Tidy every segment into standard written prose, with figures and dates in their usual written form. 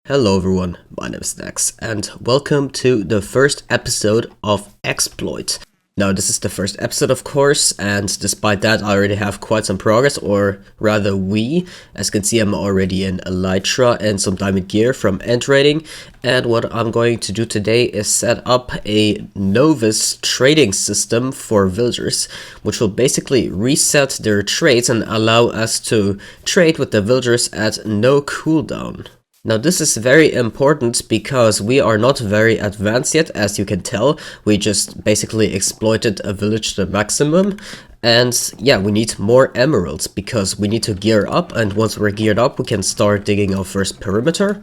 Hello everyone, my name is Nex, and welcome to the first episode of Xploit. Now this is the first episode of course, and despite that I already have quite some progress, or rather as you can see I'm already in Elytra and some diamond gear from end raiding, and what I'm going to do today is set up a novice trading system for villagers, which will basically reset their trades and allow us to trade with the villagers at no cooldown. Now this is very important because we are not very advanced yet, as you can tell. We just basically exploited a village to the maximum. And yeah, we need more emeralds because we need to gear up, and once we're geared up we can start digging our first perimeter.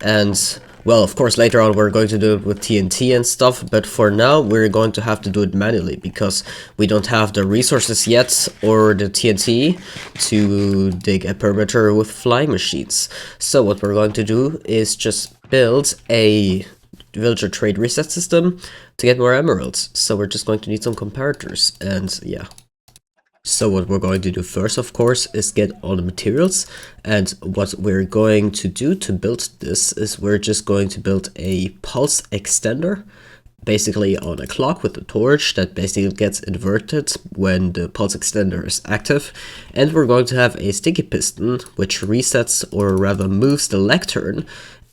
And well, of course later on we're going to do it with TNT and stuff, but for now we're going to have to do it manually because we don't have the resources yet or the TNT to dig a perimeter with flying machines. So what we're going to do is just build a villager trade reset system to get more emeralds. So we're just going to need some comparators, and yeah. So what we're going to do first, of course, is get all the materials, and what we're going to do to build this is we're just going to build a pulse extender, basically on a clock with a torch that basically gets inverted when the pulse extender is active, and we're going to have a sticky piston which resets, or rather moves, the lectern,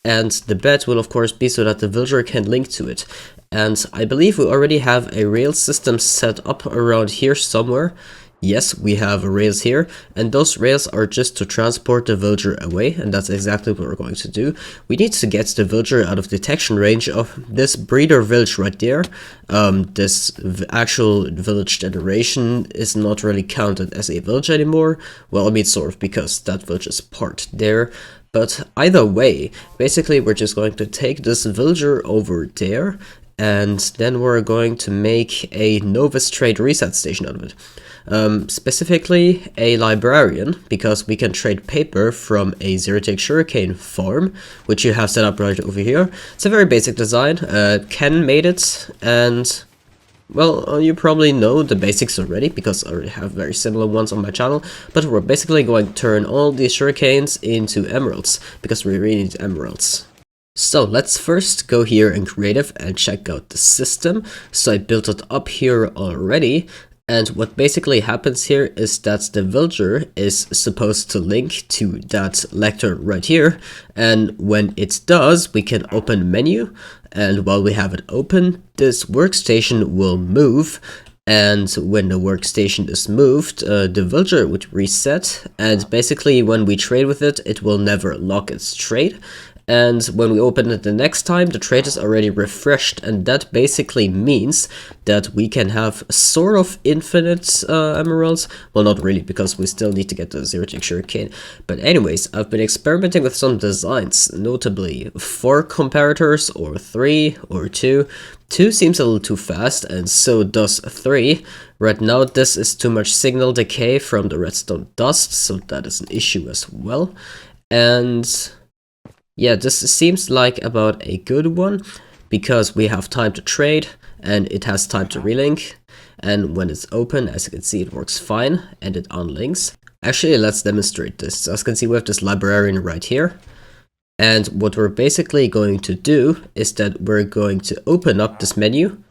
and the bed will of course be so that the villager can link to it. And I believe we already have a rail system set up around here somewhere. Yes, we have rails here, and those rails are just to transport the villager away, and that's exactly what we're going to do. We need to get the villager out of detection range of this breeder village right there. This actual village generation is not really counted as a village anymore. Well, I mean sort of, because that village is part there. But either way, basically we're just going to take this villager over there, and then we're going to make a novice trade reset station out of it. Specifically a librarian, because we can trade paper from a zero-tick sugarcane farm, which you have set up right over here. It's a very basic design. Ken made it, and well, you probably know the basics already because I already have very similar ones on my channel, but we're basically going to turn all these sugarcanes into emeralds because we really need emeralds. So let's first go here in creative and check out the system. So I built it up here already. And what basically happens here is that the villager is supposed to link to that lectern right here, and when it does we can open menu, and while we have it open this workstation will move, and when the workstation is moved the villager would reset, and basically when we trade with it, it will never lock its trade. And when we open it the next time, the trade is already refreshed, and that basically means that we can have sort of infinite emeralds. Well, not really, because we still need to get the zero-tick sugarcane. But anyways, I've been experimenting with some designs, notably 4 comparators, or 3, or 2. 2 seems a little too fast, and so does 3. Right now this is too much signal decay from the redstone dust, so that is an issue as well. And yeah, this seems like about a good one, because we have time to trade, and it has time to relink, and when it's open, as you can see, it works fine, and it unlinks. Actually, let's demonstrate this. So as you can see, we have this librarian right here, and what we're basically going to do is that we're going to open up this menu,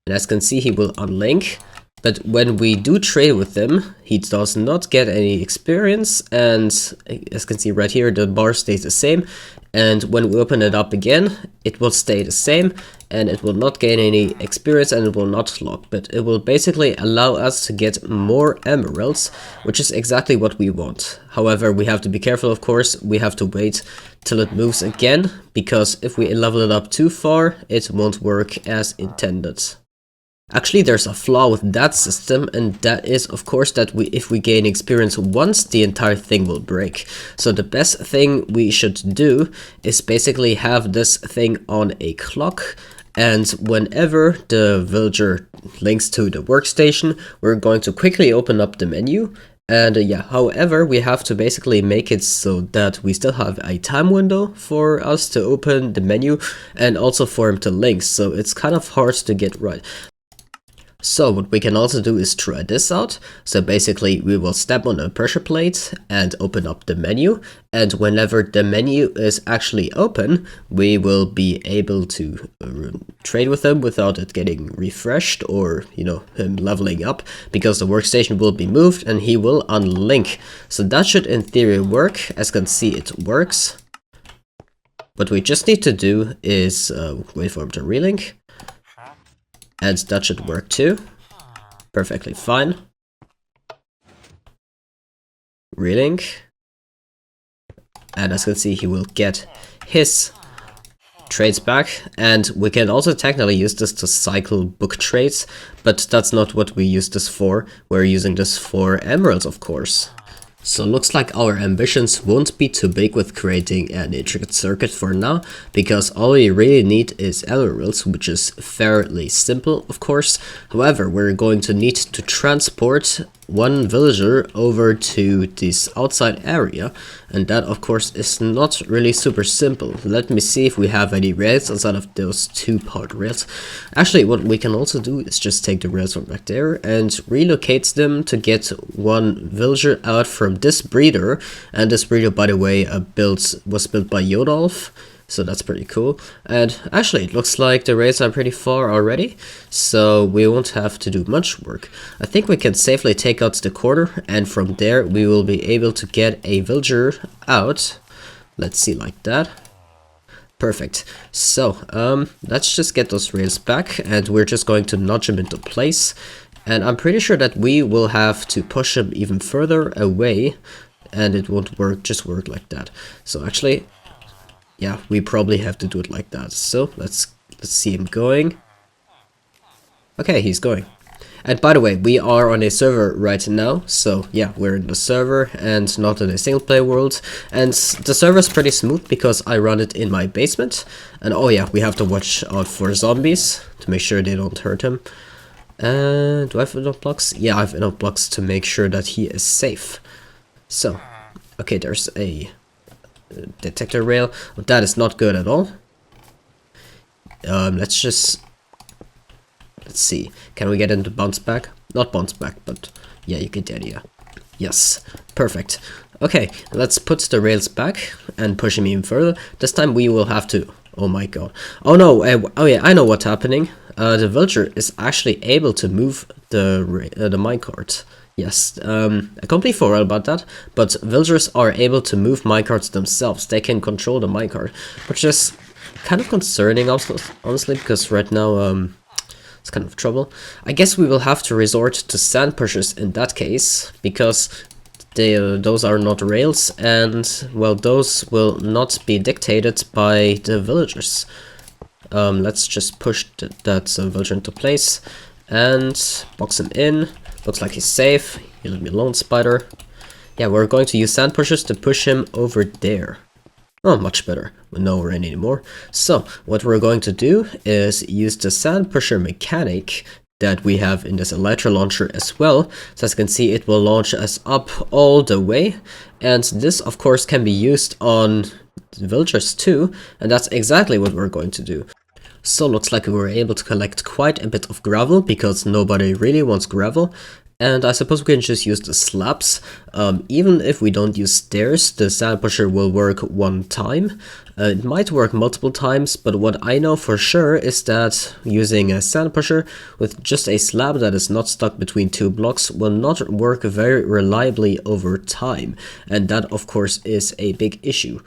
and as you can see, he will unlink. But when we do trade with him, he does not get any experience, and as you can see right here, the bar stays the same. And when we open it up again, it will stay the same, and it will not gain any experience, and it will not lock. But it will basically allow us to get more emeralds, which is exactly what we want. However, we have to be careful, of course. We have to wait till it moves again, because if we level it up too far, it won't work as intended. Actually, there's a flaw with that system, and that is of course that if we gain experience once, the entire thing will break. So the best thing we should do is basically have this thing on a clock, and whenever the villager links to the workstation, we're going to quickly open up the menu. And yeah, however, we have to basically make it so that we still have a time window for us to open the menu, and also for him to link, so it's kind of hard to get right. So what we can also do is try this out. So basically we will step on a pressure plate and open up the menu, and whenever the menu is actually open, we will be able to trade with him without it getting refreshed or, you know, him leveling up, because the workstation will be moved and he will unlink. So that should in theory work. As you can see, it works. What we just need to do is wait for him to relink. And that should work too. Perfectly fine. Relink. And as you can see, he will get his trades back. And we can also technically use this to cycle book trades, but that's not what we use this for. We're using this for emeralds, of course. So looks like our ambitions won't be too big with creating an intricate circuit for now, because all we really need is emeralds, which is fairly simple, of course. However, we're going to need to transport one villager over to this outside area, and that of course is not really super simple. Let me see if we have any rails outside of those 2-part rails. Actually, what we can also do is just take the rails from back there and relocate them to get one villager out from this breeder. And this breeder, by the way, was built by Yodalf. So that's pretty cool. And actually, it looks like the raids are pretty far already, so we won't have to do much work. I think we can safely take out the quarter, and from there we will be able to get a villager out. Let's see, like that. Perfect. So, let's just get those rails back, and we're just going to nudge them into place. And I'm pretty sure that we will have to push them even further away, and it won't just work like that. So actually, yeah, we probably have to do it like that. So let's see him going. Okay, he's going. And by the way, we are on a server right now. So yeah, we're in the server and not in a single player world. And the server is pretty smooth because I run it in my basement. And oh yeah, we have to watch out for zombies to make sure they don't hurt him. Do I have enough blocks? Yeah, I have enough blocks to make sure that he is safe. So, okay, there's a detector rail. That is not good at all. Let's see. Can we get into bounce back? Not bounce back, but yeah, you get the idea. Yes, perfect. Okay, let's put the rails back and push him even further. This time we will have to. Oh my god. Oh no. Oh yeah, I know what's happening. The villager is actually able to move the minecart. Yes, I completely forgot about that, but villagers are able to move minecarts themselves. They can control the minecart, which is kind of concerning, honestly, because right now it's kind of trouble. I guess we will have to resort to sand pushers in that case, because those are not rails, and well, those will not be dictated by the villagers. Let's just push that villager into place and box him in. Looks like he's safe. You leave me alone, spider. Yeah, we're going to use sand pushers to push him over there. Oh, much better. We know we're in anymore. So, what we're going to do is use the sand pusher mechanic that we have in this elytra launcher as well. So as you can see, it will launch us up all the way. And this, of course, can be used on the villagers too. And that's exactly what we're going to do. So looks like we were able to collect quite a bit of gravel, because nobody really wants gravel. And I suppose we can just use the slabs. Even if we don't use stairs, the sand pusher will work one time. It might work multiple times, but what I know for sure is that using a sand pusher with just a slab that is not stuck between 2 blocks will not work very reliably over time. And that, of course, is a big issue.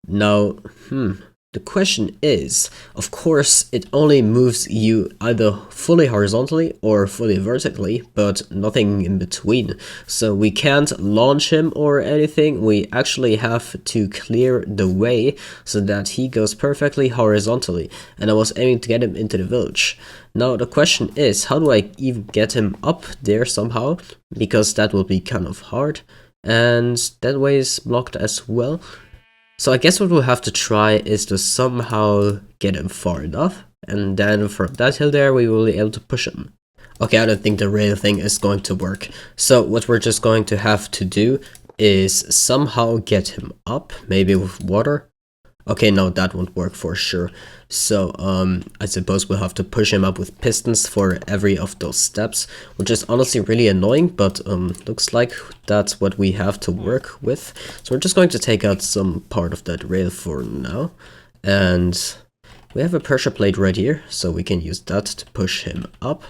Now, the question is, of course, it only moves you either fully horizontally or fully vertically, but nothing in between. So we can't launch him or anything. We actually have to clear the way so that he goes perfectly horizontally. And I was aiming to get him into the village. Now the question is, how do I even get him up there somehow? Because that will be kind of hard. And that way is blocked as well. So I guess what we'll have to try is to somehow get him far enough, and then from that hill there we will be able to push him. Okay, I don't think the rail thing is going to work. So what we're just going to have to do is somehow get him up, maybe with water. Okay, no, that won't work for sure. So, I suppose we'll have to push him up with pistons for every of those steps, which is honestly really annoying, but looks like that's what we have to work with. So we're just going to take out some part of that rail for now. And we have a pressure plate right here, so we can use that to push him up.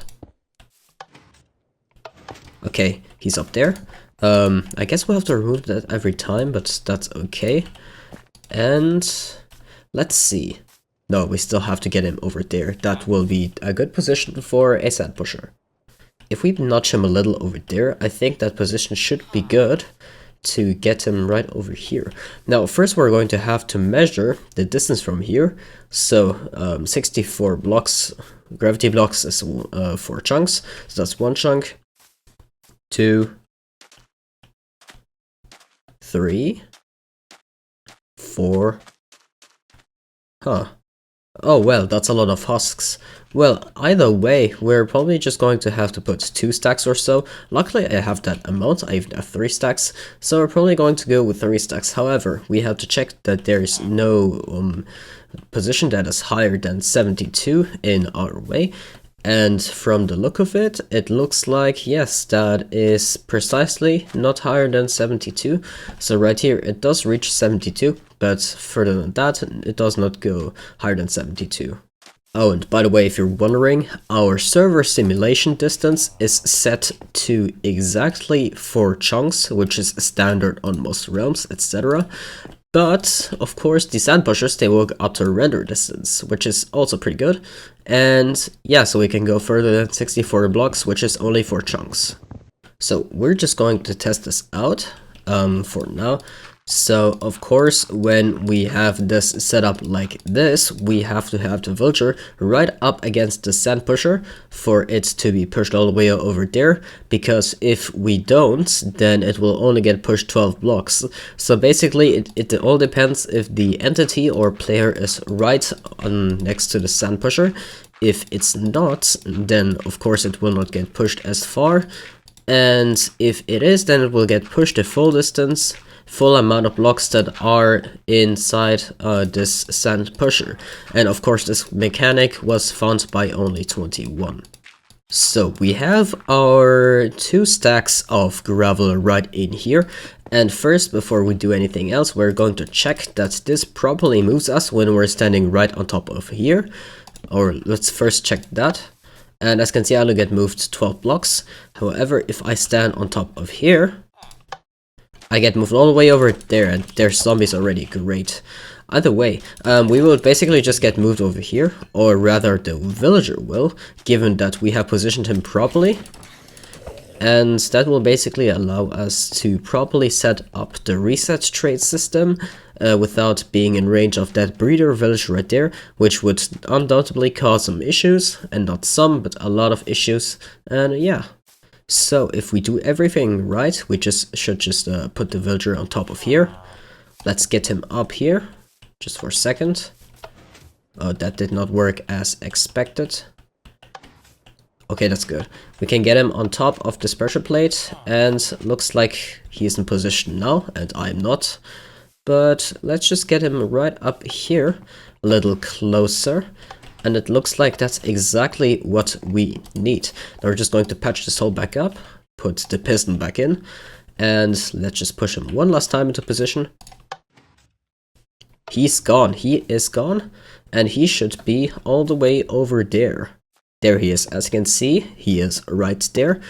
Okay, he's up there. I guess we'll have to remove that every time, but that's okay. And let's see. No, we still have to get him over there. That will be a good position for a sand pusher. If we notch him a little over there, I think that position should be good to get him right over here. Now, first we're going to have to measure the distance from here. So 64 blocks, gravity blocks is 4 chunks. So that's 1 chunk, 2, 3, 4. Huh. Oh well, that's a lot of husks. Well, either way, we're probably just going to have to put 2 stacks or so. Luckily, I have that amount. I even have 3 stacks, so we're probably going to go with 3 stacks. However, we have to check that there is no position that is higher than 72 in our way. And from the look of it, it looks like, yes, that is precisely not higher than 72. So right here, it does reach 72, but further than that, it does not go higher than 72. Oh, and by the way, if you're wondering, our server simulation distance is set to exactly 4 chunks, which is standard on most realms, etc. But, of course, the sand pushers, they will go up to render distance, which is also pretty good. And yeah, so we can go further than 64 blocks, which is only 4 chunks. So we're just going to test this out for now. So, of course, when we have this set up like this, we have to have the villager right up against the sand pusher for it to be pushed all the way over there, because if we don't, then it will only get pushed 12 blocks. So basically, it all depends if the entity or player is right next to the sand pusher. If it's not, then of course it will not get pushed as far. And if it is, then it will get pushed the full distance, full amount of blocks that are inside this sand pusher. And of course this mechanic was found by only 21. So we have our 2 stacks of gravel right in here. And first, before we do anything else, we're going to check that this properly moves us when we're standing right on top of here. Or let's first check that. And as you can see, I only get moved 12 blocks. However, if I stand on top of here, I get moved all the way over there, and there's zombies already. Great. Either way, we will basically just get moved over here, or rather the villager will, given that we have positioned him properly. And that will basically allow us to properly set up the reset trade system without being in range of that breeder village right there, which would undoubtedly cause some issues, and not some, but a lot of issues. And yeah. So if we do everything right, we should just put the villager on top of here. Let's get him up here, just for a second. Oh, that did not work as expected. Okay, that's good. We can get him on top of this pressure plate, and looks like he's in position now, and I'm not. But let's just get him right up here, a little closer. And it looks like that's exactly what we need. Now we're just going to patch this hole back up, put the piston back in, and let's just push him one last time into position. He's gone. He is gone, and he should be all the way over there. There he is. As you can see, he is right there.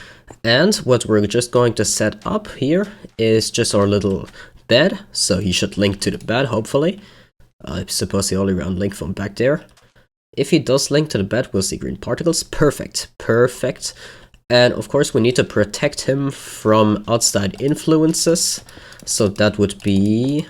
And what we're just going to set up here is just our little bed. So he should link to the bed, hopefully. I suppose the only round link from back there. If he does link to the bed, we'll see green particles. Perfect. Perfect. And of course, we need to protect him from outside influences. So that would be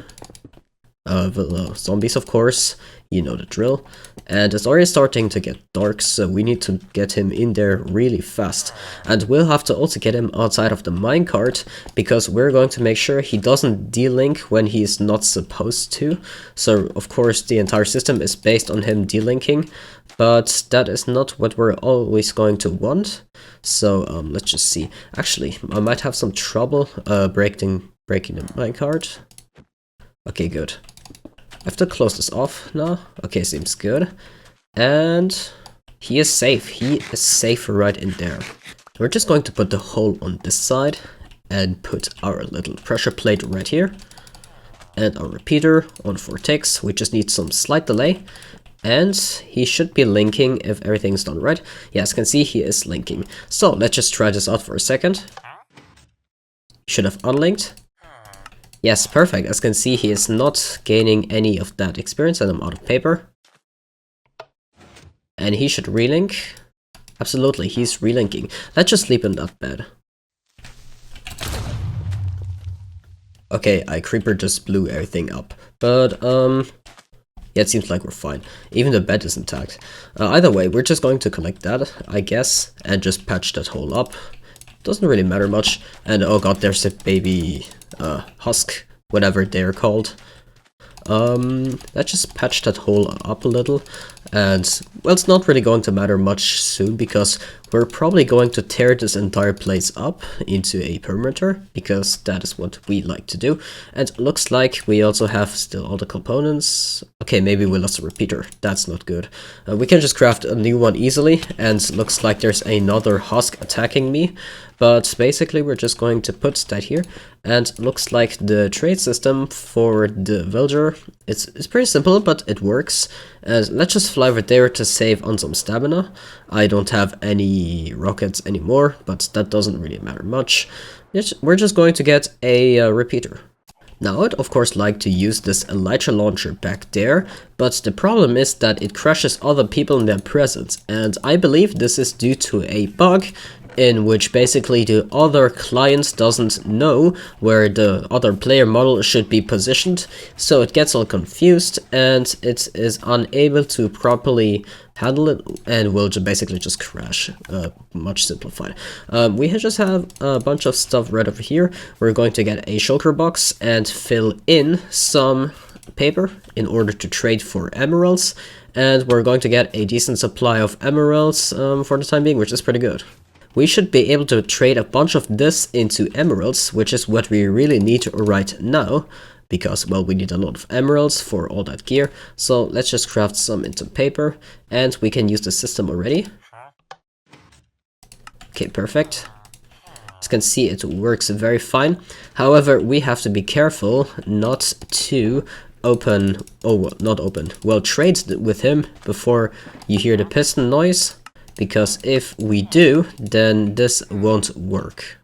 zombies, of course. You know the drill. And it's already starting to get dark, so we need to get him in there really fast. And we'll have to also get him outside of the minecart, because we're going to make sure he doesn't delink when he's not supposed to. So of course the entire system is based on him delinking, but that is not what we're always going to want. So let's just see. Actually, I might have some trouble breaking the minecart. Okay, good. I have to close this off now. Okay, seems good. And he is safe. He is safe right in there. We're just going to put the hole on this side and put our little pressure plate right here. And our repeater on 4 ticks. We just need some slight delay. And he should be linking if everything's done right. Yeah, as you can see, he is linking. So let's just try this out for a second. Should have unlinked. Yes, perfect. As you can see, he is not gaining any of that experience, and I'm out of paper. And he should relink. Absolutely, he's relinking. Let's just sleep in that bed. Okay, Creeper just blew everything up. But, yeah, it seems like we're fine. Even the bed is intact. Either way, we're just going to collect that, I guess, and just patch that hole up. Doesn't really matter much. And oh god, there's a baby husk, whatever they're called. Let's just patch that hole up a little. And, well, it's not really going to matter much soon, because we're probably going to tear this entire place up into a perimeter, because that is what we like to do. And looks like we also have still all the components. Okay, maybe we lost a repeater. That's not good. We can just craft a new one easily, and looks like there's another husk attacking me. But basically we're just going to put that here, and looks like the trade system for the villager, it's pretty simple, but it works. Let's just fly over there to save on some stamina. I don't have any rockets anymore, but that doesn't really matter much. We're just going to get a repeater. Now, I'd of course like to use this Elytra launcher back there, but the problem is that it crushes other people in their presence, and I believe this is due to a bug in which basically the other client doesn't know where the other player model should be positioned, so it gets all confused and it is unable to properly handle it and will basically just crash. Much simplified. We just have a bunch of stuff right over here. We're going to get a shulker box and fill in some paper in order to trade for emeralds, and we're going to get a decent supply of emeralds for the time being, which is pretty good. We should be able to trade a bunch of this into emeralds, which is what we really need right now, because, well, we need a lot of emeralds for all that gear. So let's just craft some into paper, and we can use the system already. Okay, perfect. As you can see, it works very fine. However, we have to be careful not to open, well, trade with him before you hear the piston noise. Because if we do, then this won't work.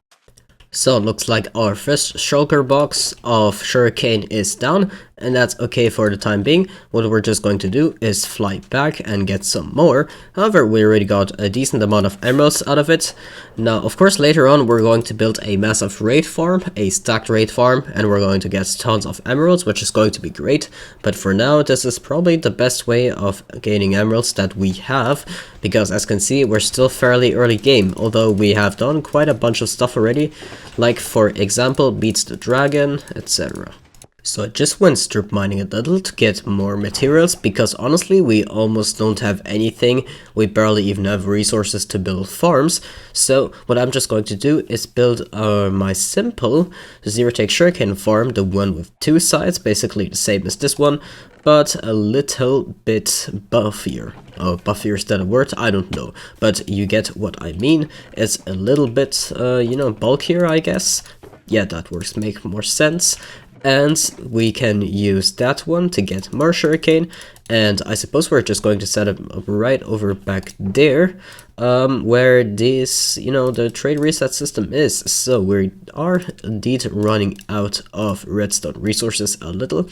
So it looks like our first shulker box of sugarcane is down, and that's okay for the time being. What we're just going to do is fly back and get some more. However, we already got a decent amount of emeralds out of it. Now, of course, later on we're going to build a massive raid farm, a stacked raid farm, and we're going to get tons of emeralds, which is going to be great. But for now, this is probably the best way of gaining emeralds that we have, because as you can see, we're still fairly early game, although we have done quite a bunch of stuff already, like for example, beats the dragon, etc. So I just went strip mining a little to get more materials, because honestly we almost don't have anything. We barely even have resources to build farms. So what I'm just going to do is build my simple zero-take sugarcane farm, the one with 2 sides, basically the same as this one, but a little bit buffier. Oh, buffier is that a word? I don't know, but you get what I mean. It's a little bit, you know, bulkier, I guess. Yeah, that works, make more sense. And we can use that one to get more sugarcane, and I suppose we're just going to set it up right over back there, where this, you know, the trade reset system is. So we are indeed running out of redstone resources a little,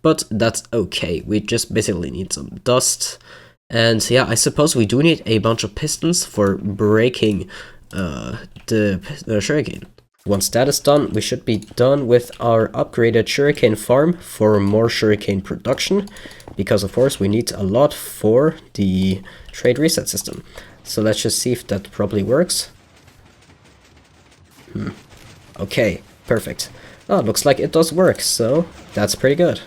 but that's okay. We just basically need some dust, and yeah, I suppose we do need a bunch of pistons for breaking the sugarcane. Once that is done, we should be done with our upgraded sugarcane farm for more sugarcane production, because of course we need a lot for the trade reset system. So let's just see if that probably works. Okay, perfect. Oh, looks like it does work, so that's pretty good.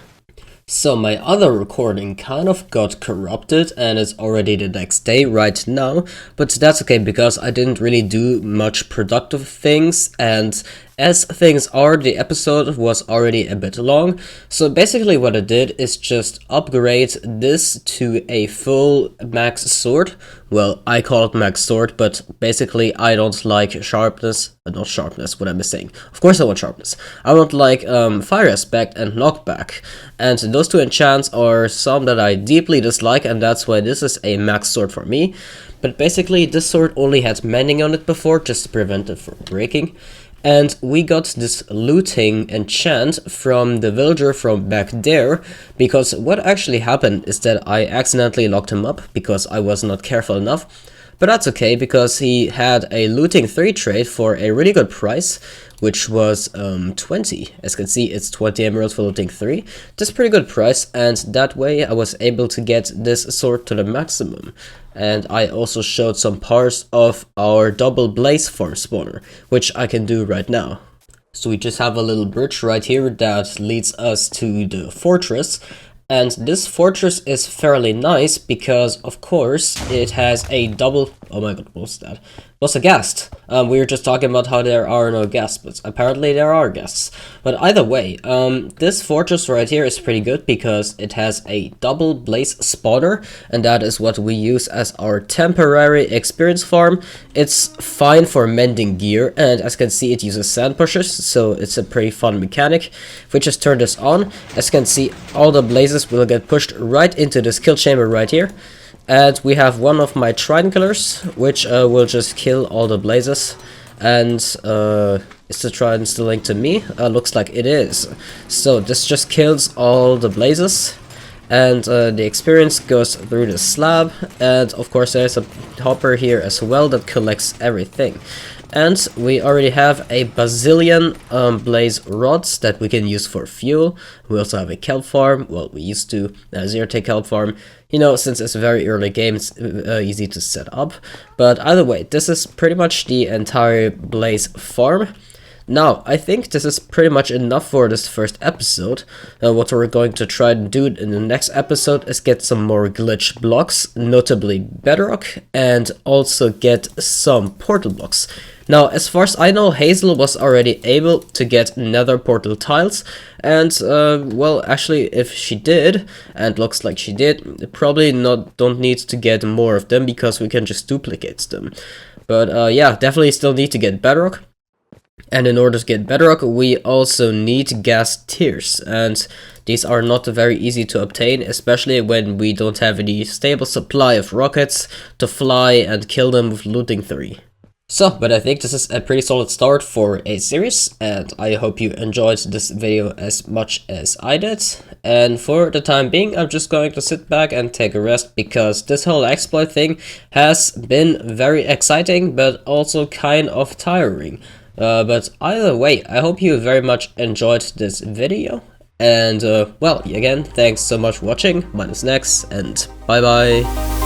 So my other recording kind of got corrupted and it's already the next day right now, but that's okay because I didn't really do much productive things, and As things are, the episode was already a bit long, so basically what I did is just upgrade this to a full max sword. Well, I call it max sword, but basically I don't like sharpness, not sharpness, what am I saying? Of course I want sharpness. I want like fire aspect and knockback, and those two enchants are some that I deeply dislike, and that's why this is a max sword for me. But basically this sword only had mending on it before, just to prevent it from breaking. And we got this looting enchant from the villager from back there, because what actually happened is that I accidentally locked him up because I was not careful enough. But that's okay, because he had a looting 3 trade for a really good price, which was 20. As you can see, it's 20 emeralds for looting 3. That's a pretty good price, and that way I was able to get this sword to the maximum. And I also showed some parts of our double blaze farm spawner, which I can do right now. So we just have a little bridge right here that leads us to the fortress. And this fortress is fairly nice because, of course, it has a double... Oh my god, what was that? What's a ghast? We were just talking about how there are no ghasts, but apparently there are ghasts. But either way, this fortress right here is pretty good because it has a double blaze spawner, and that is what we use as our temporary experience farm. It's fine for mending gear, and as you can see, it uses sand pushers, so it's a pretty fun mechanic. If we just turn this on, as you can see, all the blazes will get pushed right into this kill chamber right here. And we have one of my trident killers, which will just kill all the blazes. And is the trident still linked to me? Looks like it is. So this just kills all the blazes. And the experience goes through the slab. And of course there's a hopper here as well that collects everything. And we already have a bazillion blaze rods that we can use for fuel. We also have a kelp farm. Well, we used to zero-take kelp farm. You know, since it's a very early game, it's easy to set up. But either way, this is pretty much the entire blaze farm. Now, I think this is pretty much enough for this first episode. What we're going to try to do in the next episode is get some more glitch blocks, notably Bedrock, and also get some portal blocks. Now, as far as I know, Hazel was already able to get nether portal tiles, and, well, actually, if she did, and looks like she did, probably don't need to get more of them, because we can just duplicate them. But, yeah, definitely still need to get Bedrock. And in order to get Bedrock, we also need ghast tears, and these are not very easy to obtain, especially when we don't have any stable supply of rockets to fly and kill them with looting 3. So, but I think this is a pretty solid start for a series, and I hope you enjoyed this video as much as I did. And for the time being, I'm just going to sit back and take a rest, because this whole exploit thing has been very exciting, but also kind of tiring. But either way, I hope you very much enjoyed this video. And, well, again, thanks so much for watching. My name is Nex, and bye-bye.